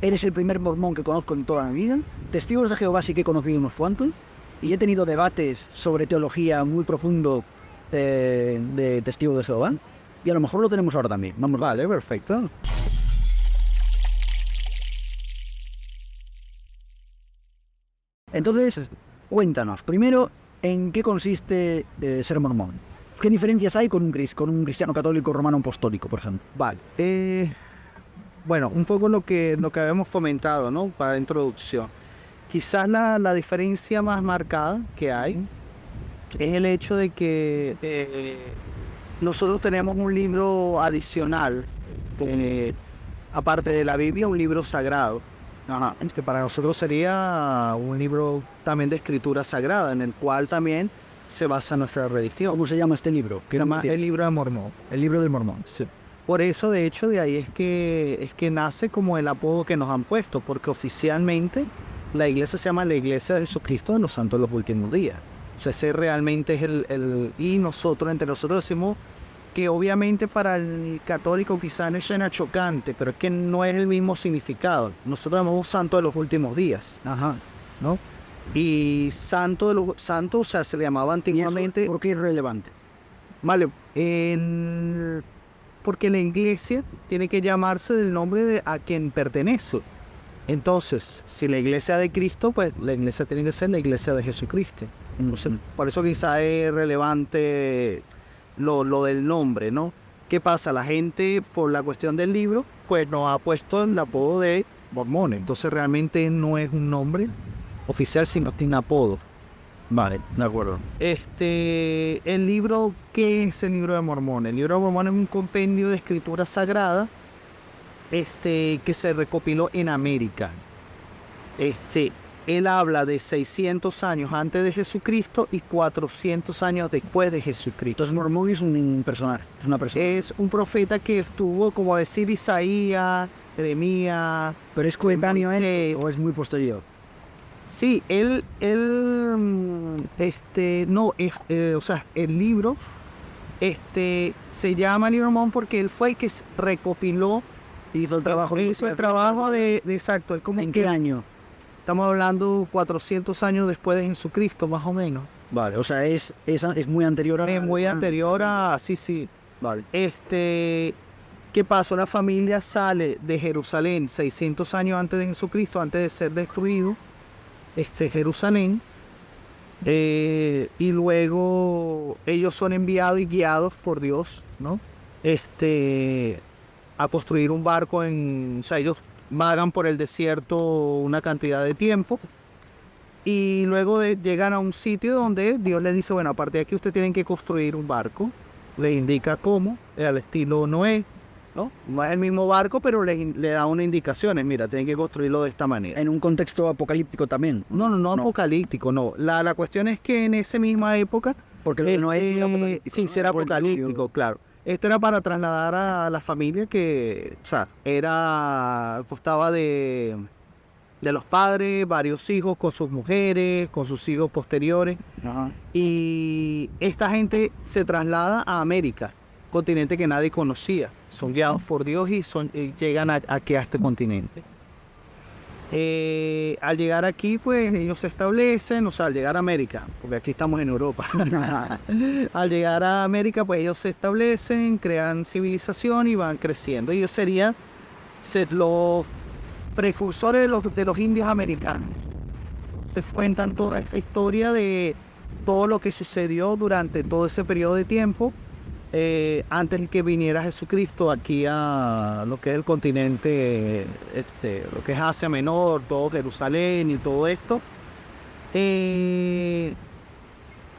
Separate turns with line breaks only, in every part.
eres el primer mormón que conozco en toda mi vida. Testigos de Jehová sí que he conocido unos cuantos. Y he tenido debates sobre teología muy profundo de testigos de Jehová. Y a lo mejor lo tenemos ahora también. Vamos, vale, perfecto. Entonces, cuéntanos, primero, ¿en qué consiste ser mormón? ¿Qué diferencias hay con un cristiano católico romano apostólico, por ejemplo?
Vale. Bueno, un poco lo que habíamos comentado, ¿no? Para la introducción. Quizás la diferencia más marcada que hay es el hecho de que nosotros tenemos un libro adicional, aparte de la Biblia, un libro sagrado. Que para nosotros sería un libro también de escritura sagrada, en el cual también se basa nuestra religión.
¿Cómo se llama este libro?
Se llama el libro de Mormón.
El libro del Mormón.
Sí. Por eso, de hecho, de ahí es que nace como el apodo que nos han puesto, porque oficialmente la iglesia se llama la Iglesia de Jesucristo de los Santos de los Últimos Días. O sea, ese realmente es y nosotros, entre nosotros decimos que obviamente para el católico quizás no suena chocante, pero es que no es el mismo significado. Nosotros llamamos Santo de los Últimos Días.
Ajá.
¿No? Y santo, o sea, se le llamaba antiguamente.
¿Por qué es relevante?
Vale, porque la iglesia tiene que llamarse del nombre de a quien pertenece. Entonces, si la iglesia de Cristo, pues la iglesia tiene que ser la iglesia de Jesucristo. Entonces, por eso quizá es relevante lo del nombre, ¿no? ¿Qué pasa? La gente, por la cuestión del libro, pues nos ha puesto el apodo de mormones. Entonces, realmente no es un nombre oficial, sino tiene apodo.
Vale, de acuerdo.
El libro, ¿qué es el libro de Mormón? El libro de Mormón es un compendio de escritura sagrada que se recopiló en América. Él habla de 600 años antes de Jesucristo y 400 años después de Jesucristo.
Entonces Mormón es un personaje, es una persona.
Es un profeta que estuvo, como decir, Isaías, Jeremías.
¿Pero es coetáneo o es muy posterior?
Sí, o sea, el libro se llama Libro de Mormón porque él fue el que recopiló,
hizo el trabajo
exacto.
¿En qué año?
Estamos hablando 400 años después de Jesucristo, más o menos.
Vale, o sea, es muy anterior a...
Es muy anterior a... Sí.
Vale.
¿Qué pasó? La familia sale de Jerusalén 600 años antes de Jesucristo, antes de ser destruido. Jerusalén, y luego ellos son enviados y guiados por Dios, ¿no? A construir un barco o sea, ellos vagan por el desierto una cantidad de tiempo y luego llegan a un sitio donde Dios les dice, bueno, a partir de aquí ustedes tienen que construir un barco, les indica cómo, al estilo Noé, ¿no? No es el mismo barco, pero le da unas indicaciones. Mira, tienen que construirlo de esta manera.
En un contexto apocalíptico también.
No apocalíptico, no. La cuestión es que en esa misma época...
Porque no es...
Sí, será apocalíptico, claro. Esto era para trasladar a la familia que, o sea, costaba de los padres, varios hijos con sus mujeres, con sus hijos posteriores.
Ajá.
Y esta gente se traslada a América, continente que nadie conocía. Son guiados por Dios y llegan aquí a este continente. Al llegar aquí, pues ellos se establecen, o sea, al llegar a América, porque aquí estamos en Europa. Al llegar a América, pues ellos se establecen, crean civilización y van creciendo. Ellos serían los precursores de los indios americanos. Se cuentan toda esa historia de todo lo que sucedió durante todo ese periodo de tiempo. Antes de que viniera Jesucristo aquí a lo que es el continente, lo que es Asia Menor, todo Jerusalén y todo esto. Y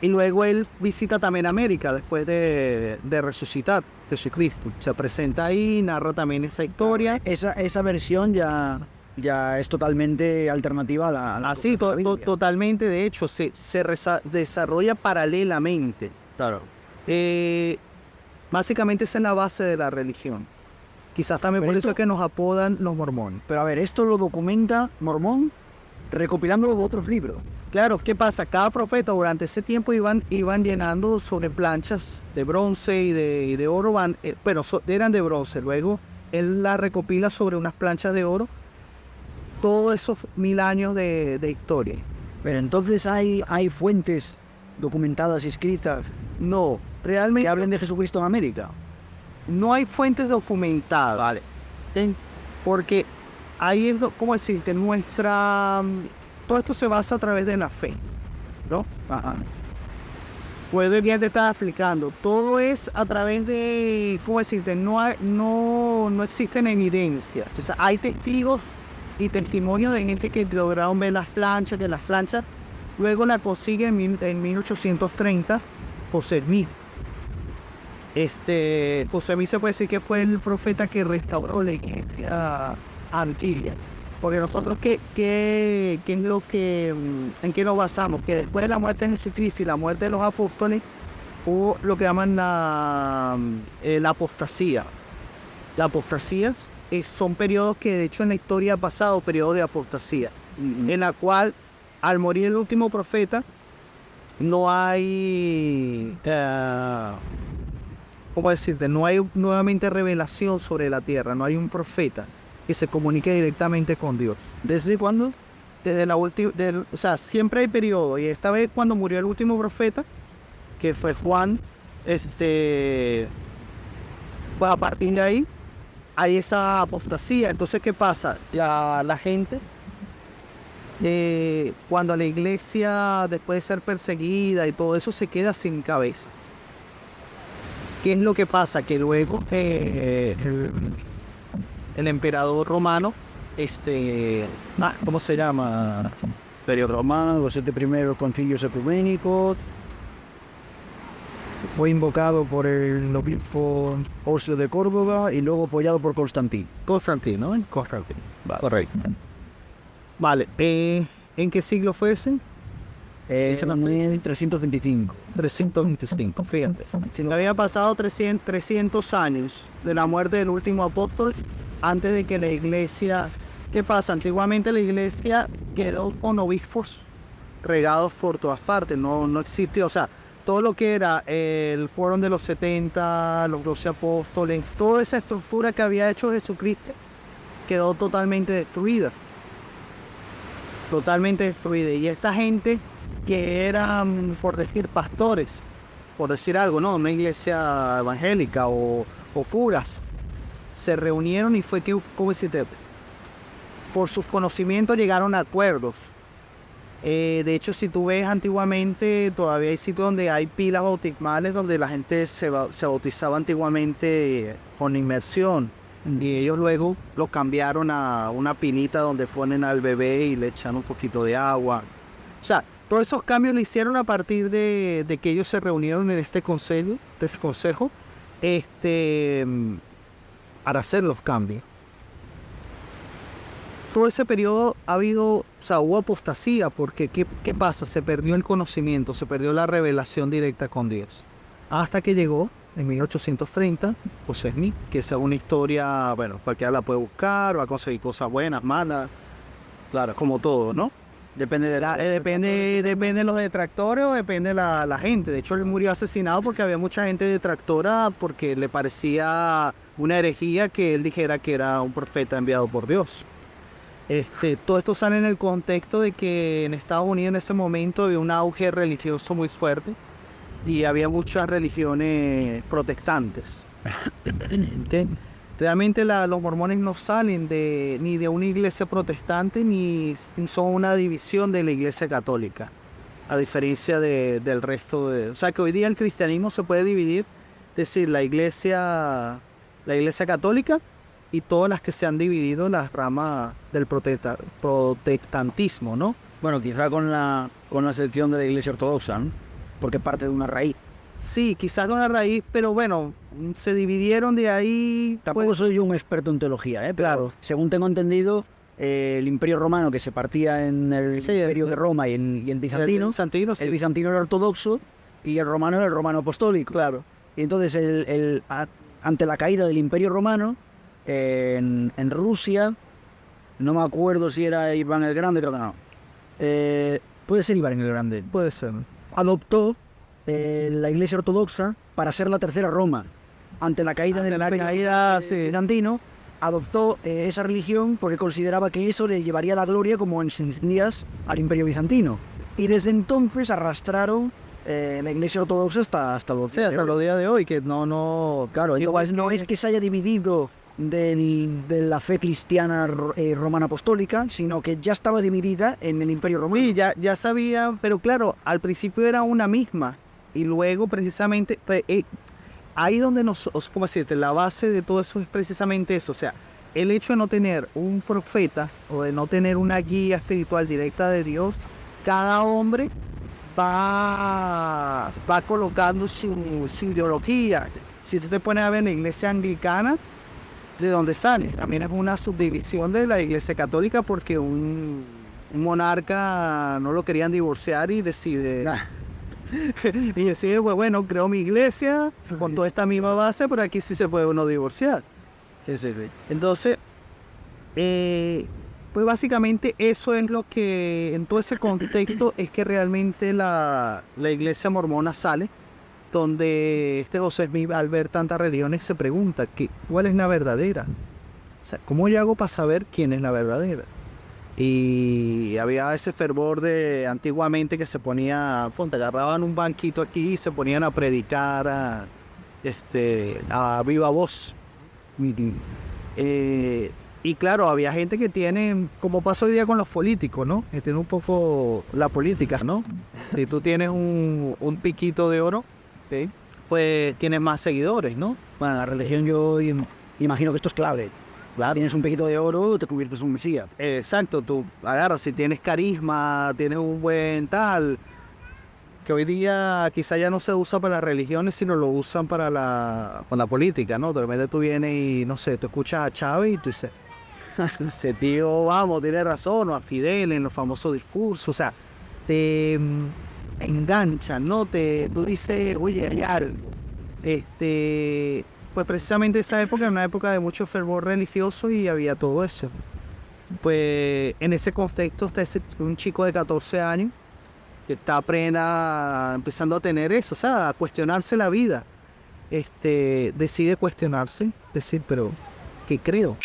luego él visita también América después de resucitar Jesucristo. Se presenta ahí, narra también esa historia.
Esa versión ya es totalmente alternativa a la
Así, totalmente. De hecho, se desarrolla paralelamente.
Claro.
Básicamente esa es la base de la religión. Quizás también por eso es que nos apodan los mormones.
Pero a ver, esto lo documenta Mormón recopilándolo de otros libros.
Claro, ¿qué pasa? Cada profeta durante ese tiempo iban llenando sobre planchas de bronce y de oro, eran de bronce. Luego él la recopila sobre unas planchas de oro todos esos 1000 años de historia.
Pero entonces hay fuentes documentadas y escritas
No,
que
realmente
hablen de Jesucristo en América.
no hay fuentes documentadas.
Vale.
Porque ahí es, ¿cómo decirte? Todo esto se basa a través de la fe, ¿no?
Ajá.
Pues bien te estaba explicando. Todo es a través de, ¿cómo decirte? No existen evidencias. O sea, hay testigos y testimonios de gente que lograron ver las planchas, que las planchas luego la consigue en 1830 José Smith. José Smith se puede decir que fue el profeta que restauró la iglesia antigua. Porque nosotros, ¿qué es lo que, en qué nos basamos? Que después de la muerte de Jesucristo y la muerte de los apóstoles, hubo lo que llaman la apostasía. Las apostasías son periodos que de hecho en la historia ha pasado, periodos de apostasía, en la cual al morir el último profeta, no hay, ¿cómo decirte? No hay nuevamente revelación sobre la tierra, no hay un profeta que se comunique directamente con Dios.
¿Desde cuándo?
Desde la última, o sea, siempre hay periodo, y esta vez cuando murió el último profeta, que fue Juan, pues a partir de ahí hay esa apostasía. Entonces, ¿qué pasa? La gente, cuando la iglesia, después de ser perseguida y todo eso, se queda sin cabeza. ¿Qué es lo que pasa? Que luego el emperador romano,
¿Cómo se llama? Imperio Romano, los 7 primeros concilios ecuménicos. Fue invocado por el obispo Osio de Córdoba y luego apoyado por Constantino.
Constantino, ¿no? Constantino.
Vale.
Correcto. Vale, ¿en qué siglo fue ese?
En 325.
325, fíjate. Había pasado 300 años de la muerte del último apóstol antes de que la iglesia... ¿Qué pasa? Antiguamente la iglesia quedó con obispos regados por todas partes, no existió, o sea, todo lo que era el foro de los 70, los 12 apóstoles, toda esa estructura que había hecho Jesucristo quedó totalmente destruida. Totalmente destruida. Y esta gente que eran, por decir, pastores, por decir algo, ¿no? Una iglesia evangélica o curas, se reunieron y fue que, ¿cómo decirte? Por sus conocimientos llegaron a acuerdos. De hecho, si tú ves antiguamente, todavía hay sitios donde hay pilas bautismales donde la gente se bautizaba antiguamente con inmersión. Y ellos luego lo cambiaron a una pinita donde ponen al bebé y le echan un poquito de agua. O sea, todos esos cambios lo hicieron a partir de que ellos se reunieron en este consejo, para hacer los cambios. Todo ese periodo hubo apostasía, porque ¿qué pasa? Se perdió el conocimiento, se perdió la revelación directa con Dios. Hasta que llegó, en 1830, José Smith, que es una historia, bueno, cualquiera la puede buscar, va a conseguir cosas buenas, malas, claro, como todo, ¿no? Depende de los detractores o depende de la gente. De hecho, él murió asesinado porque había mucha gente detractora porque le parecía una herejía que él dijera que era un profeta enviado por Dios. Todo esto sale en el contexto de que en Estados Unidos en ese momento había un auge religioso muy fuerte y había muchas religiones protestantes. Realmente los mormones no salen ni de una iglesia protestante ni son una división de la iglesia católica, a diferencia del resto de... O sea que hoy día el cristianismo se puede dividir, es decir, la iglesia católica y todas las que se han dividido en las ramas del protestantismo, ¿no?
Bueno, quizá con la sección de la Iglesia Ortodoxa, ¿no? Porque parte de una raíz.
Sí, quizás con la raíz, pero bueno, se dividieron de ahí.
Tampoco soy yo un experto en teología, ¿eh? Pero
claro.
Según tengo entendido, el Imperio Romano, que se partía en el Imperio de Roma y el bizantino, el bizantino era ortodoxo y el romano era el romano apostólico.
Claro.
Y entonces, ante la caída del Imperio Romano, en Rusia, no me acuerdo si era Iván el Grande, creo que no. Puede ser Iván el Grande.
Puede ser.
Adoptó la Iglesia Ortodoxa para ser la tercera Roma. Ante la caída del Imperio bizantino, adoptó esa religión porque consideraba que eso le llevaría la gloria como en sus días al Imperio Bizantino. Y desde entonces arrastraron la Iglesia Ortodoxa hasta los
Sí, hasta los días de hoy, que no...
Claro, entonces no es que se haya dividido de la fe cristiana romana apostólica, sino que ya estaba dividida en el Imperio Romano.
Sí, ya sabía, pero claro, al principio era una misma. Y luego precisamente, ahí donde ¿cómo decirte? La base de todo eso es precisamente eso. O sea, el hecho de no tener un profeta o de no tener una guía espiritual directa de Dios, cada hombre va colocando su ideología. Si tú te pones a ver la iglesia anglicana, ¿de dónde sale? También es una subdivisión de la iglesia católica porque un monarca no lo querían divorciar y decide... y decide, pues bueno, creo mi iglesia con toda esta misma base, pero aquí sí se puede uno divorciar. Entonces, pues básicamente eso es lo que, en todo ese contexto, es que realmente la iglesia mormona sale, donde José Smith, al ver tantas religiones, se pregunta, ¿cuál es la verdadera? O sea, ¿cómo yo hago para saber quién es la verdadera? Y había ese fervor de antiguamente que se ponía, te agarraban un banquito aquí y se ponían a predicar a viva voz. Y claro, había gente que tiene, como pasa hoy día con los políticos, ¿no? Que tiene un poco la política, ¿no? Si tú tienes un piquito de oro, ¿sí? Pues tienes más seguidores, ¿no?
Bueno, la religión yo imagino que esto es clave. Claro. Tienes un poquito de oro, te conviertes en un mesías.
Exacto, tú agarras, si tienes carisma, tienes un buen tal, que hoy día quizá ya no se usa para las religiones, sino lo usan para la política, ¿no? De repente tú vienes y, no sé, tú escuchas a Chávez y tú dices, ese tío, vamos, tiene razón, o a Fidel en los famosos discursos, o sea, te enganchan, ¿no? Tú dices, oye, hay algo. Pues precisamente esa época era una época de mucho fervor religioso y había todo eso. Pues en ese contexto está un chico de 14 años que está apenas empezando a tener eso, o sea, a cuestionarse la vida. Decide cuestionarse, decir, pero ¿qué creo?